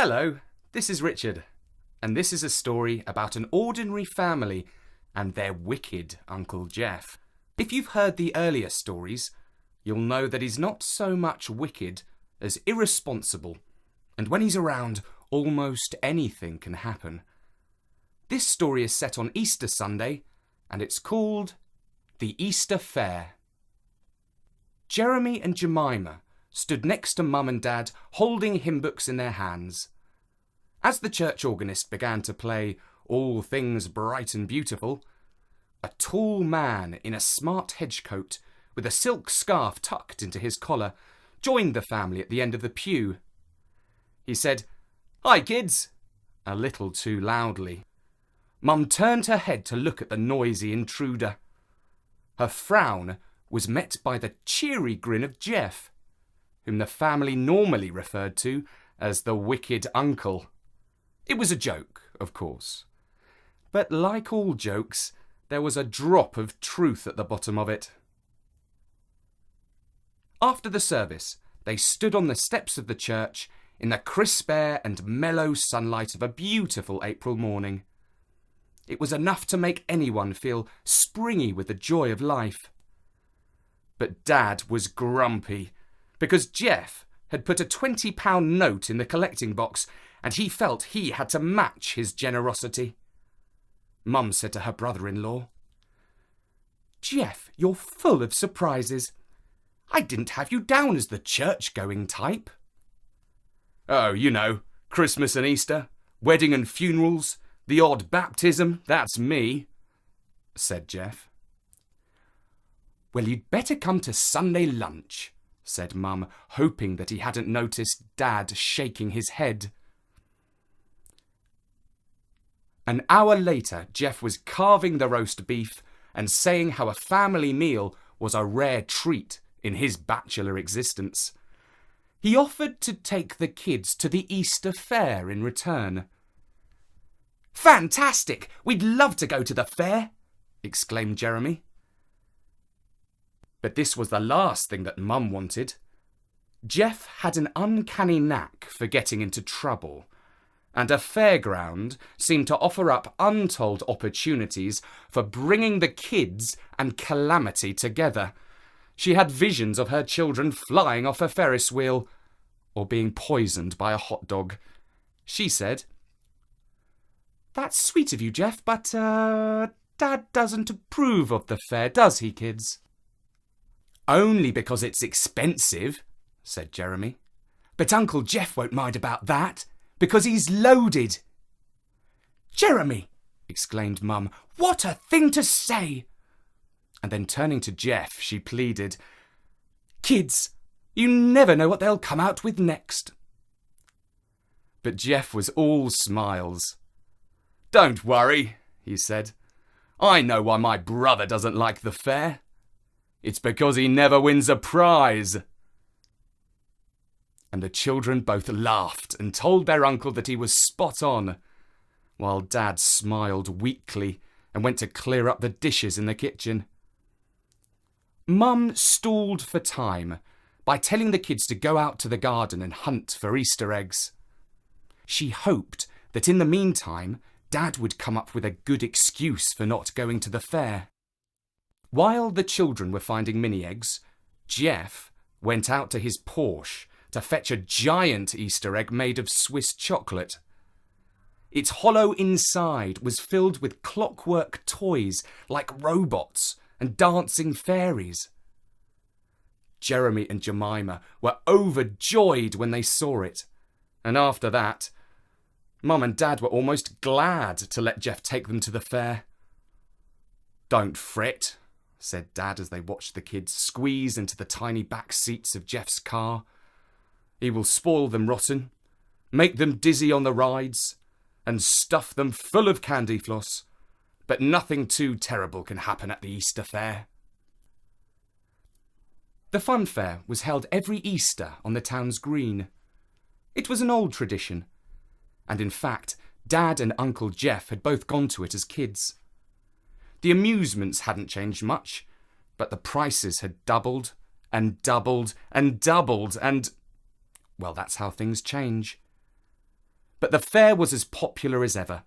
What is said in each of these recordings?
Hello, this is Richard, and this is a story about an ordinary family and their wicked Uncle Jeff. If you've heard the earlier stories, you'll know that he's not so much wicked as irresponsible, and when he's around, almost anything can happen. This story is set on Easter Sunday, and it's called The Easter Fair. Jeremy and Jemima stood next to Mum and Dad, holding hymn books in their hands. As the church organist began to play All Things Bright and Beautiful, a tall man in a smart hedge coat with a silk scarf tucked into his collar joined the family at the end of the pew. He said, "Hi, kids," a little too loudly. Mum turned her head to look at the noisy intruder. Her frown was met by the cheery grin of Jeff, whom the family normally referred to as the wicked uncle. It was a joke, of course. But like all jokes, there was a drop of truth at the bottom of it. After the service, they stood on the steps of the church in the crisp air and mellow sunlight of a beautiful April morning. It was enough to make anyone feel springy with the joy of life. But Dad was grumpy because Jeff had put a £20 note in the collecting box and he felt he had to match his generosity. Mum said to her brother-in-law, "Jeff, you're full of surprises. I didn't have you down as the church-going type." "Oh, you know, Christmas and Easter, wedding and funerals, the odd baptism, that's me," said Jeff. "Well, you'd better come to Sunday lunch," said Mum, hoping that he hadn't noticed Dad shaking his head. An hour later, Jeff was carving the roast beef and saying how a family meal was a rare treat in his bachelor existence. He offered to take the kids to the Easter fair in return. "Fantastic! We'd love to go to the fair!" exclaimed Jeremy. But this was the last thing that Mum wanted. Jeff had an uncanny knack for getting into trouble, and a fairground seemed to offer up untold opportunities for bringing the kids and calamity together. She had visions of her children flying off a Ferris wheel or being poisoned by a hot dog. She said, "That's sweet of you, Jeff, but Dad doesn't approve of the fair, does he, kids?" "Only because it's expensive," said Jeremy. "But Uncle Jeff won't mind about that, because he's loaded." "Jeremy!" exclaimed Mum. "What a thing to say!" And then turning to Jeff, she pleaded, "Kids, you never know what they'll come out with next." But Jeff was all smiles. "Don't worry," he said. "I know why my brother doesn't like the fair. It's because he never wins a prize." And the children both laughed and told their uncle that he was spot on, while Dad smiled weakly and went to clear up the dishes in the kitchen. Mum stalled for time by telling the kids to go out to the garden and hunt for Easter eggs. She hoped that in the meantime, Dad would come up with a good excuse for not going to the fair. While the children were finding mini eggs, Jeff went out to his Porsche to fetch a giant Easter egg made of Swiss chocolate. Its hollow inside was filled with clockwork toys like robots and dancing fairies. Jeremy and Jemima were overjoyed when they saw it, and after that, Mum and Dad were almost glad to let Jeff take them to the fair. "Don't fret," said Dad as they watched the kids squeeze into the tiny back seats of Jeff's car. "He will spoil them rotten, make them dizzy on the rides, and stuff them full of candy floss, but nothing too terrible can happen at the Easter fair." The fun fair was held every Easter on the town's green. It was an old tradition, and in fact, Dad and Uncle Jeff had both gone to it as kids. The amusements hadn't changed much, but the prices had doubled and doubled and doubled and, well, that's how things change. But the fair was as popular as ever,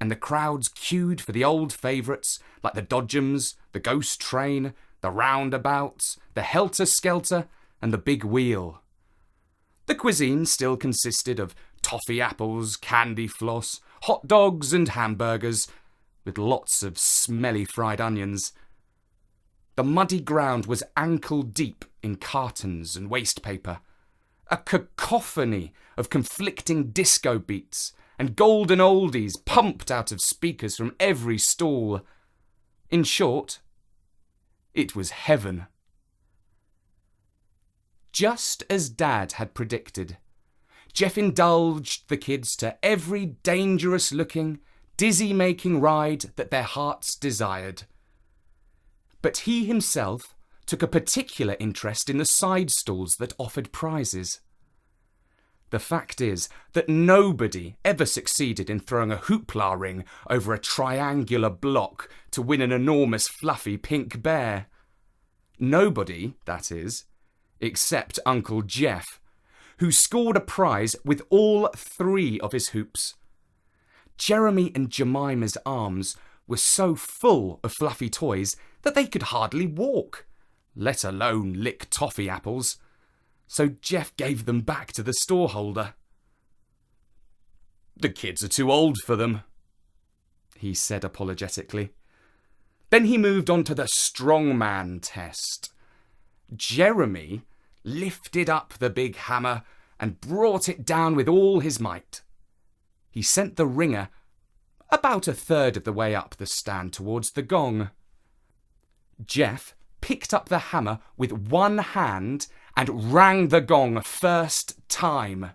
and the crowds queued for the old favourites like the Dodgems, the Ghost Train, the Roundabouts, the Helter Skelter, and the Big Wheel. The cuisine still consisted of toffee apples, candy floss, hot dogs and hamburgers, with lots of smelly fried onions. The muddy ground was ankle deep in cartons and waste paper. A cacophony of conflicting disco beats and golden oldies pumped out of speakers from every stall. In short, it was heaven. Just as Dad had predicted, Jeff indulged the kids to every dangerous-looking, dizzy-making ride that their hearts desired. But he himself took a particular interest in the side stalls that offered prizes. The fact is that nobody ever succeeded in throwing a hoopla ring over a triangular block to win an enormous fluffy pink bear. Nobody, that is, except Uncle Jeff, who scored a prize with all 3 of his hoops. Jeremy and Jemima's arms were so full of fluffy toys that they could hardly walk, let alone lick toffee apples. So Jeff gave them back to the storeholder. "The kids are too old for them," he said apologetically. Then he moved on to the strongman test. Jeremy lifted up the big hammer and brought it down with all his might. He sent the ringer about a third of the way up the stand towards the gong. Jeff picked up the hammer with one hand and rang the gong first time.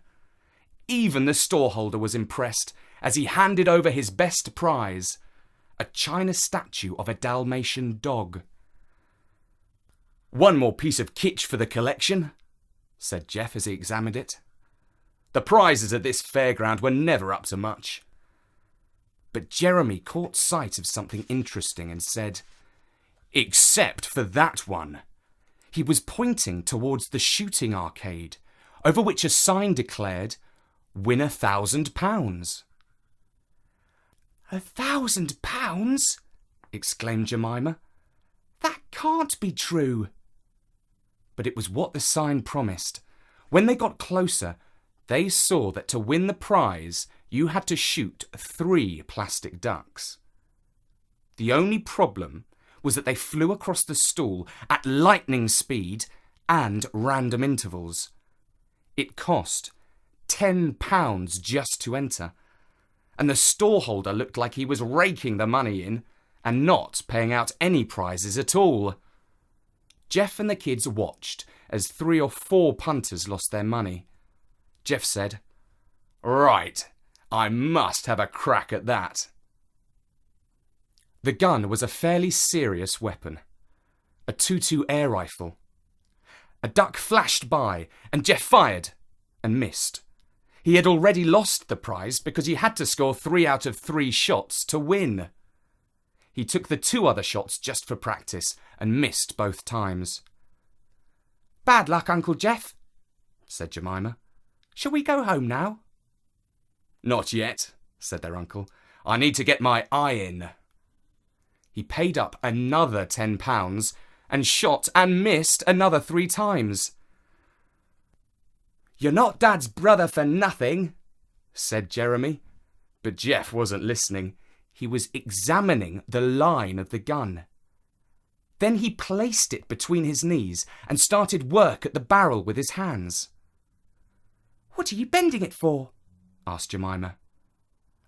Even the storeholder was impressed as he handed over his best prize, a china statue of a Dalmatian dog. "One more piece of kitsch for the collection," said Jeff as he examined it. "The prizes at this fairground were never up to much." But Jeremy caught sight of something interesting and said, "Except for that one." He was pointing towards the shooting arcade, over which a sign declared, "Win £1,000. £1,000? exclaimed Jemima. "That can't be true." But it was what the sign promised. When they got closer, they saw that to win the prize, you had to shoot 3 plastic ducks. The only problem was that they flew across the stall at lightning speed and random intervals. It cost £10 just to enter, and the storeholder looked like he was raking the money in and not paying out any prizes at all. Jeff and the kids watched as 3 or 4 punters lost their money. Jeff said, "Right, I must have a crack at that." The gun was a fairly serious weapon, a .22 air rifle. A duck flashed by, and Jeff fired and missed. He had already lost the prize because he had to score 3 out of 3 shots to win. He took the 2 other shots just for practice and missed both times. "Bad luck, Uncle Jeff," said Jemima. "Shall we go home now?" "Not yet," said their uncle. "I need to get my eye in." He paid up another £10 and shot and missed another 3 times. "You're not Dad's brother for nothing," said Jeremy. But Jeff wasn't listening. He was examining the line of the gun. Then he placed it between his knees and started work at the barrel with his hands. "What are you bending it for?" asked Jemima.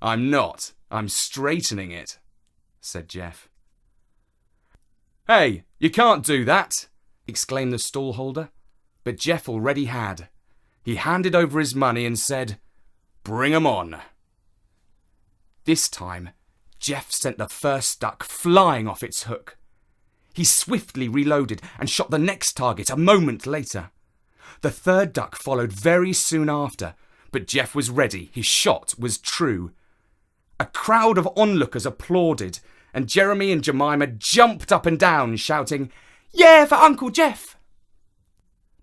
"I'm not. I'm straightening it," said Jeff. "Hey, you can't do that," exclaimed the stallholder. But Jeff already had. He handed over his money and said, "Bring 'em on." This time, Jeff sent the first duck flying off its hook. He swiftly reloaded and shot the next target a moment later. The third duck followed very soon after, but Jeff was ready. His shot was true. A crowd of onlookers applauded, and Jeremy and Jemima jumped up and down, shouting, "Yeah, for Uncle Jeff!"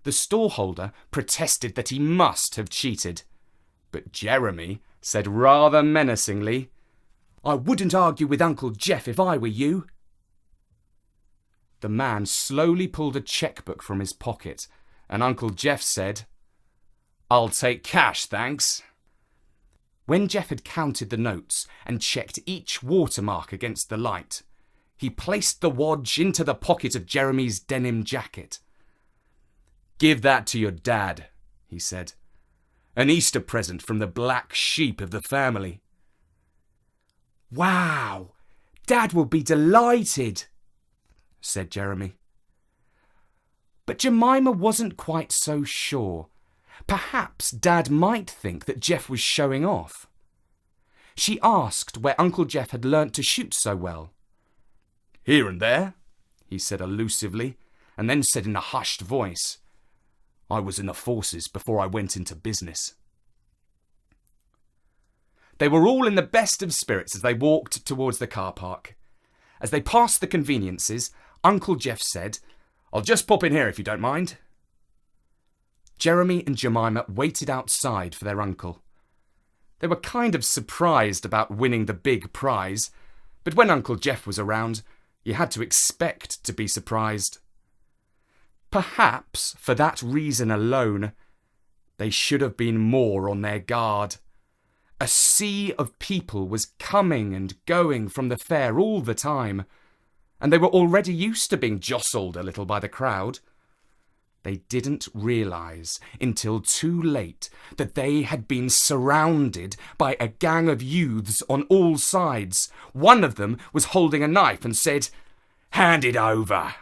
The storeholder protested that he must have cheated, but Jeremy said rather menacingly, "I wouldn't argue with Uncle Jeff if I were you." The man slowly pulled a checkbook from his pocket, and Uncle Jeff said, "I'll take cash, thanks." When Jeff had counted the notes and checked each watermark against the light, he placed the wadge into the pocket of Jeremy's denim jacket. "Give that to your dad," he said. "An Easter present from the black sheep of the family." "Wow, Dad will be delighted," said Jeremy. But Jemima wasn't quite so sure. Perhaps Dad might think that Jeff was showing off. She asked where Uncle Jeff had learnt to shoot so well. "Here and there," he said elusively, and then said in a hushed voice, "I was in the forces before I went into business." They were all in the best of spirits as they walked towards the car park. As they passed the conveniences, Uncle Jeff said, "I'll just pop in here if you don't mind." Jeremy and Jemima waited outside for their uncle. They were kind of surprised about winning the big prize, but when Uncle Jeff was around, you had to expect to be surprised. Perhaps for that reason alone, they should have been more on their guard. A sea of people was coming and going from the fair all the time, and they were already used to being jostled a little by the crowd. They didn't realise until too late that they had been surrounded by a gang of youths on all sides. One of them was holding a knife and said, "Hand it over."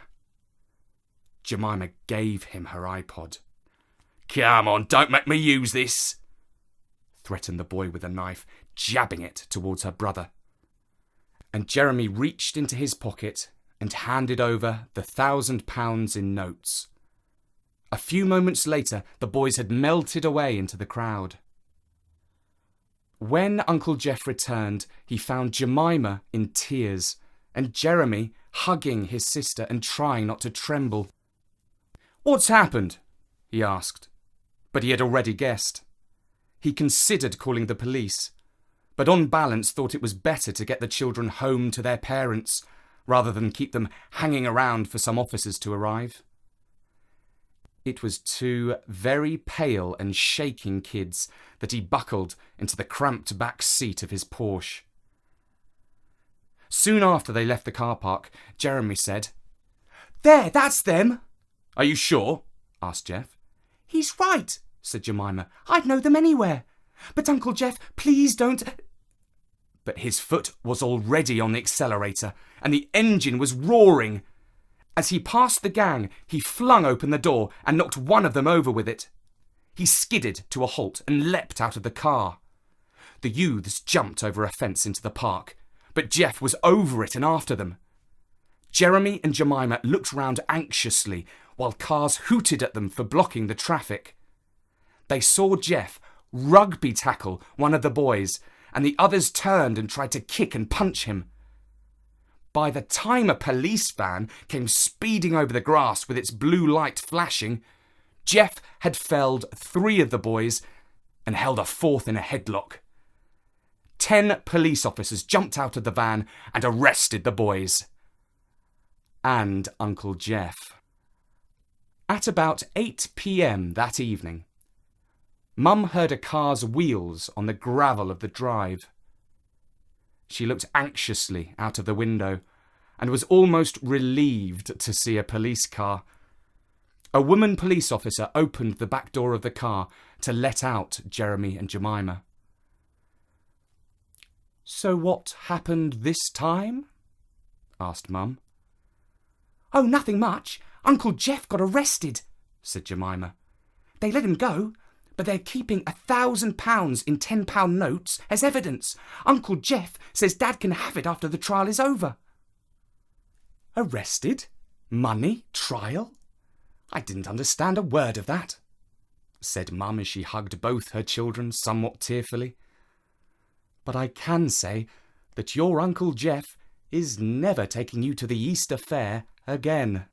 Jemima gave him her iPod. "Come on, don't make me use this," threatened the boy with a knife, jabbing it towards her brother. And Jeremy reached into his pocket and handed over the £1,000 in notes. A few moments later, the boys had melted away into the crowd. When Uncle Jeff returned, he found Jemima in tears and Jeremy hugging his sister and trying not to tremble. "What's happened?" he asked, but he had already guessed. He considered calling the police, but on balance thought it was better to get the children home to their parents rather than keep them hanging around for some officers to arrive. It was two very pale and shaking kids that he buckled into the cramped back seat of his Porsche. Soon after they left the car park, Jeremy said, "There, that's them." "Are you sure?" asked Jeff. "He's right," said Jemima. "I'd know them anywhere. But Uncle Jeff, please don't—" But his foot was already on the accelerator, and the engine was roaring. As he passed the gang, he flung open the door and knocked one of them over with it. He skidded to a halt and leapt out of the car. The youths jumped over a fence into the park, but Jeff was over it and after them. Jeremy and Jemima looked round anxiously while cars hooted at them for blocking the traffic. They saw Jeff rugby tackle one of the boys, and the others turned and tried to kick and punch him. By the time a police van came speeding over the grass with its blue light flashing, Jeff had felled 3 of the boys and held a 4th in a headlock. 10 police officers jumped out of the van and arrested the boys. And Uncle Jeff. At about 8 p.m. that evening, Mum heard a car's wheels on the gravel of the drive. She looked anxiously out of the window and was almost relieved to see a police car. A woman police officer opened the back door of the car to let out Jeremy and Jemima. "So what happened this time?" asked Mum. "Oh, nothing much. Uncle Jeff got arrested," said Jemima. "They let him go, but they're keeping £1,000 in £10 notes as evidence. Uncle Jeff says Dad can have it after the trial is over." "Arrested? Money? Trial? I didn't understand a word of that," said Mum as she hugged both her children somewhat tearfully. "But I can say that your Uncle Jeff is never taking you to the Easter fair again."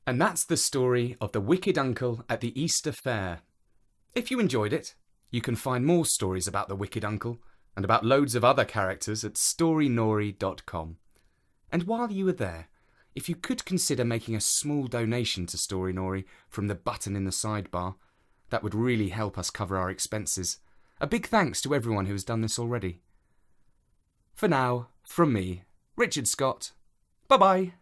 And that's the story of the wicked uncle at the Easter fair. If you enjoyed it, You can find more stories about the Wicked Uncle and about loads of other characters at storynori.com. And while you are there, if you could consider making a small donation to Storynori from the button in the sidebar, that would really help us cover our expenses. A big thanks to everyone who has done this already. For now, from me, Richard Scott, bye-bye.